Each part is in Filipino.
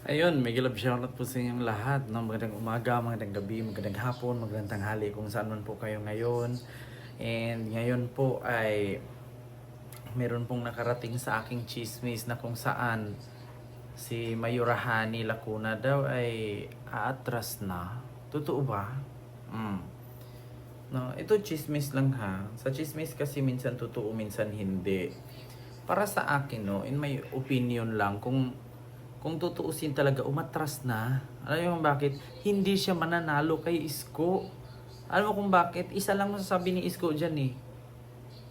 Ayun, may love shoutout po sa inyong lahat. No? Magandang umaga, magandang gabi, magandang hapon, magandang tanghali kung saan man po kayo ngayon. And ngayon po ay meron pong nakarating sa aking chismis na kung saan si Mayurahani Lacuna daw ay aatras na. Totoo ba? Mm. No, ito chismis lang ha. Sa chismis kasi minsan totoo, minsan hindi. Para sa akin, no, in my opinion lang, kung tutuusin talaga, umatras na. Alam mo bakit? Hindi siya mananalo kay Isko. Alam mo kung bakit? Isa lang masasabi ni Isko dyan eh.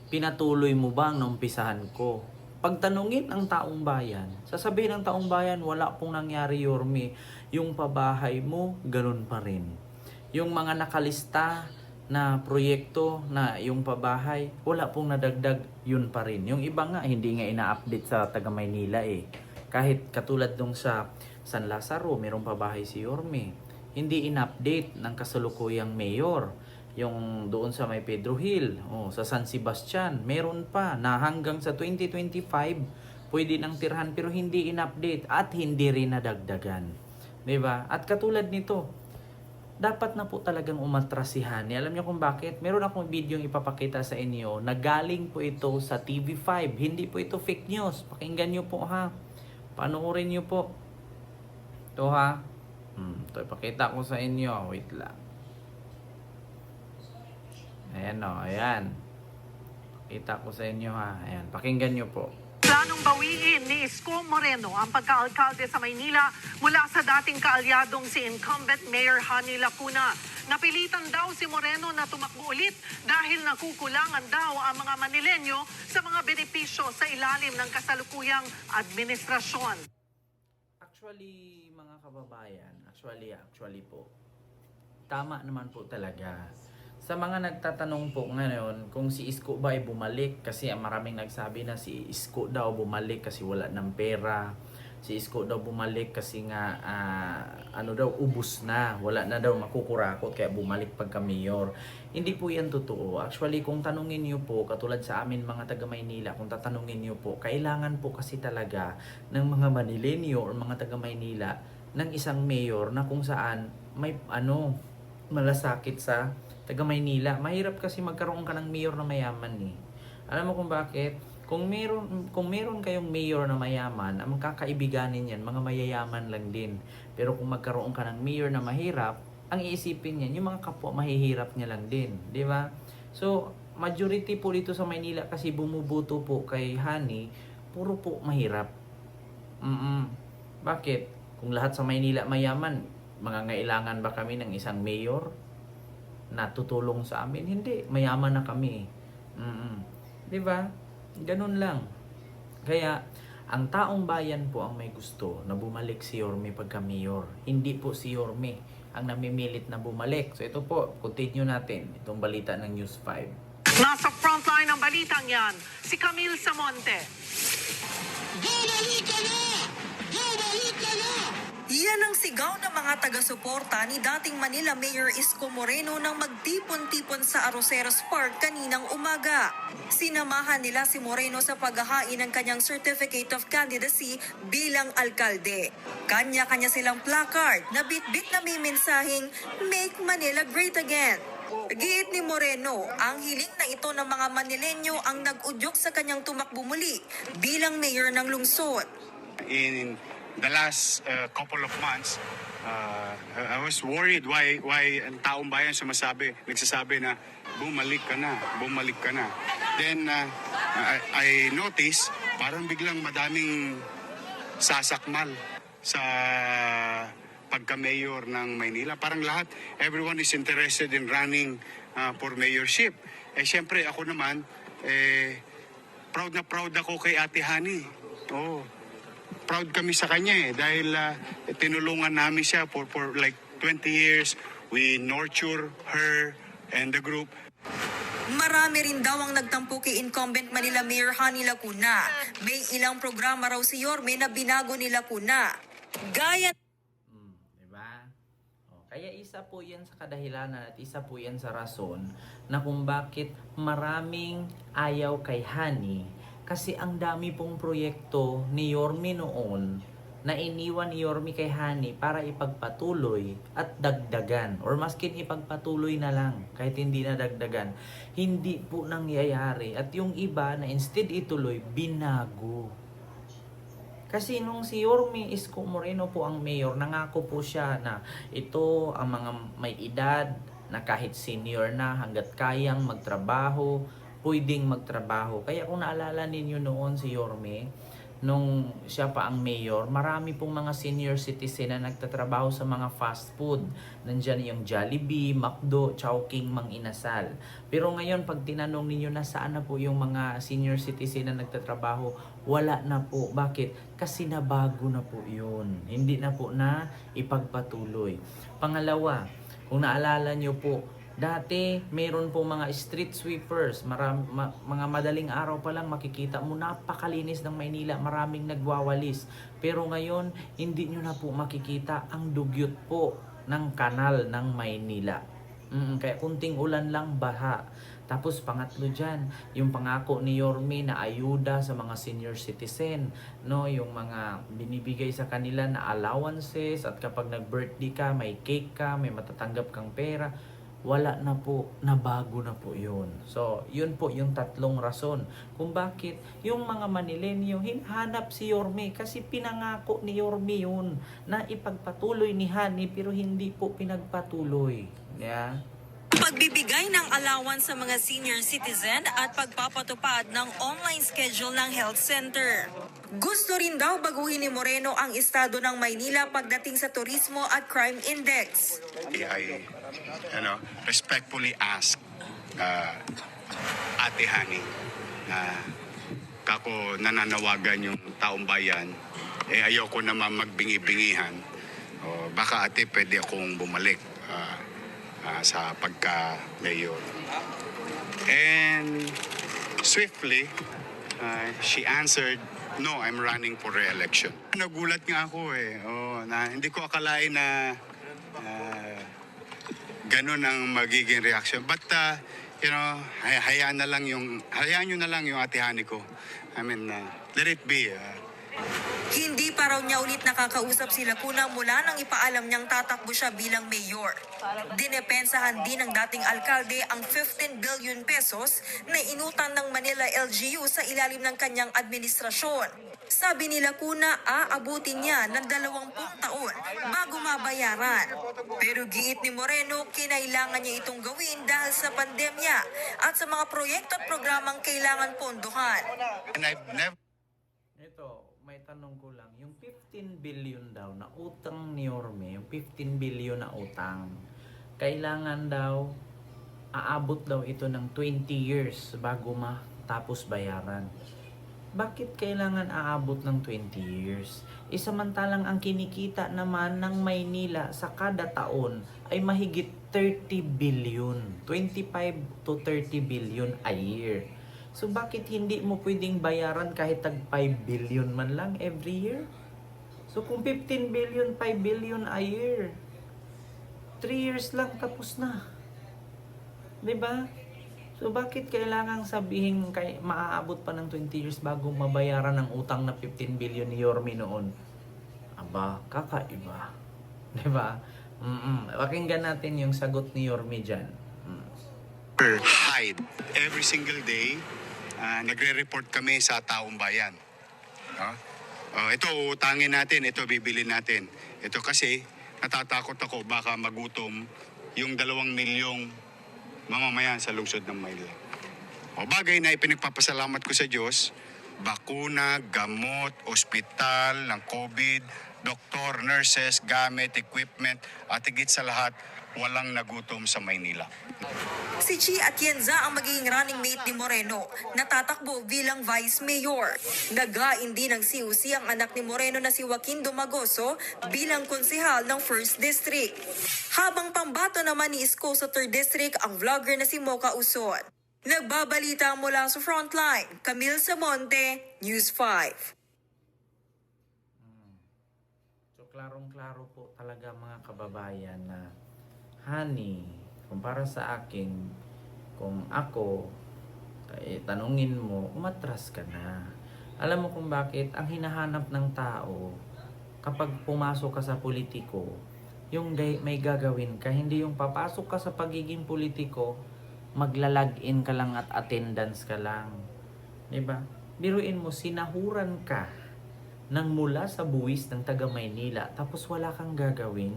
Pinatuloy mo ba ang naumpisahan ko? Pagtanungin ang taong bayan, sasabihin ng taong bayan, wala pong nangyari, Yorme. Yung pabahay mo, ganun pa rin. Yung mga nakalista na proyekto na yung pabahay, wala pong nadagdag, yun pa rin. Yung iba nga, hindi nga ina-update sa taga Maynila eh. Kahit katulad nung sa San Lazaro, mayroong pabahay si Yorme. Hindi in-update ng kasalukuyang mayor. Yung doon sa may Pedro Hill, sa San Sebastian, meron pa na hanggang sa 2025 pwede nang tirhan pero hindi in-update at hindi rin nadagdagan. 'Di ba? At katulad nito, dapat na po talagang umatras si Hani. Alam niyo kung bakit? Meron akong video yung ipapakita sa inyo na galing po ito sa TV5. Hindi po ito fake news. Pakinggan niyo po ha. Panoorin niyo po. Ito ha. Ito ipakita ko sa inyo. Wait lang. Ayan o, ayan. Pakita ko sa inyo ha. Ayan, pakinggan niyo po. Planong bawiin ni Isko Moreno ang pagka-alkalde sa Maynila mula sa dating kaalyadong si incumbent Mayor Hani Lacuna. Napilitan daw si Moreno na tumakbo ulit dahil nakukulangan daw ang mga Manilenyo sa mga benepisyo sa ilalim ng kasalukuyang administrasyon. Actually, mga kababayan, actually po, tama naman po talaga. Sa mga nagtatanong po ngayon kung si Isko ba ay bumalik, kasi maraming nagsabi na si Isko daw bumalik kasi wala ng pera. Si Isko daw bumalik kasi nga ubos na, wala na daw makukurakot kaya bumalik pagka mayor. Hindi po yan totoo. Actually, kung tanungin niyo po, katulad sa amin mga taga Maynila, kung tatanungin niyo po, kailangan po kasi talaga ng mga Manilenyo or mga taga Maynila ng isang mayor na kung saan may malasakit sa taga Maynila. Mahirap kasi magkaroon ka ng mayor na mayaman eh. Alam mo kung bakit? Kung meron kayong mayor na mayaman, ang magkakaibiganin yan, mga mayayaman lang din. Pero kung magkaroon ka ng mayor na mahirap, ang iisipin niyan, yung mga kapwa mahihirap niya lang din. Di ba? So, majority po dito sa Maynila kasi bumubuto po kay Hani, puro po mahirap. Bakit? Kung lahat sa Maynila mayaman, mangangailangan ba kami ng isang mayor na tutulong sa amin? Hindi, mayaman na kami. 'Di ba? Ganun lang. Kaya ang taong bayan po ang may gusto na bumalik si Yorme pagka mayor. Hindi po si Yorme ang namimilit na bumalik. So ito po, continue natin itong balita ng News 5. Nasa frontline ng balitang yan, si Camille Samonte. Bumalik ka na! Bumalik ka na! Yan ang sigaw ng mga taga-suporta ni dating Manila Mayor Isko Moreno nang magtipon-tipon sa Arroceros Park kaninang umaga. Sinamahan nila si Moreno sa paghahain ng kanyang Certificate of Candidacy bilang alkalde. Kanya-kanya silang placard na bit-bit na may mensaheng Make Manila Great Again. Giit ni Moreno, ang hiling na ito ng mga Manilenyo ang nag-udyok sa kanyang tumakbo muli bilang mayor ng lungsod. In the last couple of months, I was worried why ang taong bayan nagsasabi na bumalik ka na, bumalik ka na. Then I noticed parang biglang madaming sasakmal sa pagka-mayor ng Maynila. Parang everyone is interested in running for mayorship. Siyempre ako naman, proud na proud ako kay Ate Hani. Proud kami sa kanya dahil tinulungan namin siya for like 20 years. We nurture her and the group. Marami rin daw ang nagtampo kay incumbent Manila Mayor Hani Lacuna. May ilang programa raw si Yorme na binago ni Lacuna. Gaya Diba? Kaya isa po yan sa kadahilanan at isa po yan sa rason na kung bakit maraming ayaw kay Hani. Kasi ang dami pong proyekto ni Yorme noon na iniwan ni Yorme kay Hani para ipagpatuloy at dagdagan, or maskin ipagpatuloy na lang kahit hindi na dagdagan, hindi po nangyayari. At yung iba na instead ituloy, binago. Kasi nung si Yorme Isko Moreno po ang mayor, nangako po siya na ito ang mga may edad na kahit senior na, hanggat kayang magtrabaho, pwedeng magtrabaho. Kaya kung naalala ninyo noon si Yorme, nung siya pa ang mayor, marami pong mga senior citizen na nagtatrabaho sa mga fast food. Nandyan yung Jollibee, McDo, Chowking, Mang Inasal. Pero ngayon, pag tinanong ninyo na saan na po yung mga senior citizen na nagtatrabaho, wala na po. Bakit? Kasi nabago na po yun. Hindi na po na ipagpatuloy. Pangalawa, kung naalala nyo po, dati, mayroon po mga street sweepers, mga madaling araw pa lang makikita mo, napakalinis ng Maynila, maraming nagwawalis. Pero ngayon, hindi nyo na po makikita ang dugyot po ng kanal ng Maynila. Kaya kunting ulan lang, baha. Tapos pangatlo dyan, yung pangako ni Yorme na ayuda sa mga senior citizen, no, yung mga binibigay sa kanila na allowances, at kapag nag-birthday ka, may cake ka, may matatanggap kang pera. Wala na po, nabago na po yun. So, yun po yung tatlong rason kung bakit yung mga Manilenyo hinahanap si Yorme, kasi pinangako ni Yorme yun na ipagpatuloy ni Hani pero hindi po pinagpatuloy. Yeah? Pagbibigay ng allowance sa mga senior citizen at pagpapatupad ng online schedule ng health center. Gusto rin daw baguhin ni Moreno ang estado ng Maynila pagdating sa turismo at crime index. I respectfully ask Ate Hani na kako nananawagan yung taong bayan, ayoko naman magbingi-bingihan. Baka ate pwede akong bumalik sa pagka-mayor. And swiftly, she answered, "No, I'm running for re-election." Nagulat nga ako na hindi ko akalain na ganun ang magiging reaction. But hayaan nyo na lang yung Ate Hani ko. I mean, let it be. Hindi pa raw niya ulit nakakausap si Lacuna mula nang ipaalam niyang tatakbo siya bilang mayor. Dinepensahan din ng dating alkalde ang 15 billion pesos na inutang ng Manila LGU sa ilalim ng kanyang administrasyon. Sabi ni Lacuna, aabutin niya ng 20 taon bago mabayaran. Pero giit ni Moreno, kinailangan niya itong gawin dahil sa pandemya at sa mga proyekto at programang kailangan pondohan. And I've never Ito, may tanong ko lang. Yung 15 billion daw na utang ni Yorme, yung 15 billion na utang, kailangan daw, aabot daw ito ng 20 years bago matapos bayaran. Bakit kailangan aabot ng 20 years? Samantalang ang kinikita naman ng Maynila sa kada taon ay mahigit 30 billion. 25 to 30 billion a year. So bakit hindi mo pwedeng bayaran kahit tag 5 billion man lang every year? So kung 15 billion, 5 billion a year, 3 years lang tapos na. 'Di ba? So bakit kailangang sabihin maaabot pa ng 20 years bago mabayaran ang utang na 15 billion ni Yorme noon? Aba, kakaiba. 'Di ba? Pakinggan natin yung sagot ni Yorme diyan. hide. Every single day, nagre-report kami sa taong bayan. Ito utangin natin, ito bibili natin. Ito kasi natatakot ako baka magutom yung 2 milyong mamamayan sa lungsod ng Maynila. Bagay na ipinagpapasalamat ko sa Diyos, bakuna, gamot, ospital ng COVID, doktor, nurses, gamit, equipment, at higit sa lahat, walang nagutom sa Maynila. Si Chi Atienza ang magiging running mate ni Moreno na tatakbo bilang vice mayor. Nagain din ng CUC ang anak ni Moreno na si Joaquin Domagoso bilang konsehal ng 1st District. Habang pambato naman ni Isko sa 3rd District ang vlogger na si Mocha Uson. Nagbabalita mula sa Frontline, Camille Samonte, News 5. So klarong-klaro po talaga mga kababayan na Hani, kung para sa akin, kung ako, tanungin mo, umatras ka na. Alam mo kung bakit? Ang hinahanap ng tao, kapag pumasok ka sa politiko, yung may gagawin ka, hindi yung papasok ka sa pagiging politiko, magla-log-in ka lang at attendance ka lang. 'Di ba? Biruin mo, sinahuran ka ng mula sa buwis ng taga Maynila, tapos wala kang gagawin.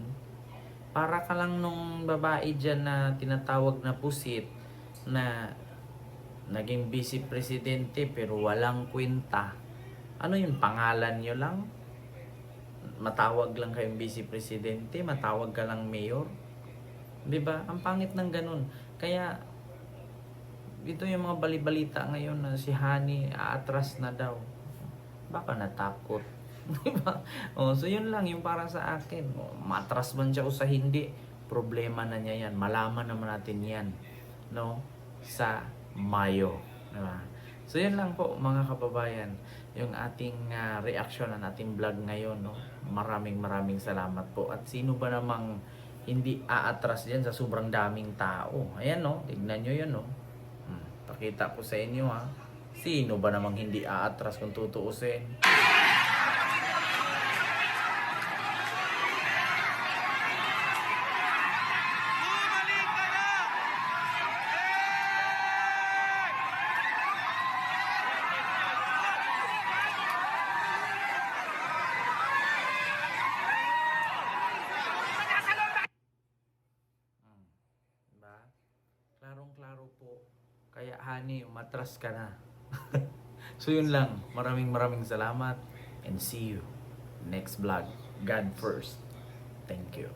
Para ka lang nung babae dyan na tinatawag na pusit, na naging vice presidente pero walang kwenta. Ano yung pangalan nyo lang? Matawag lang kayong vice presidente, matawag ka lang mayor. 'Di ba? Ang pangit ng ganun. Kaya ito yung mga balibalita ngayon na si Hani aatras na daw. Baka natakot. 'Di ba? Oh, so yun lang yung para sa akin. Oh, matras man siya o sa hindi, problema na niya yan. Malaman naman natin yan, no? Sa Mayo, 'di ba? So yun lang po mga kababayan, yung ating reaction ng ating vlog ngayon, no? Maraming salamat po. At sino ba namang hindi aatras diyan sa sobrang daming tao? Ayan, no? Tignan nyo yun, no? Pakita ko sa inyo, ha? Sino ba namang hindi aatras kung tutuusin? Diba? Klarong-klaro po. Kaya Hani, umatras ka na. So yun lang. Maraming salamat and see you next vlog. God first. Thank you.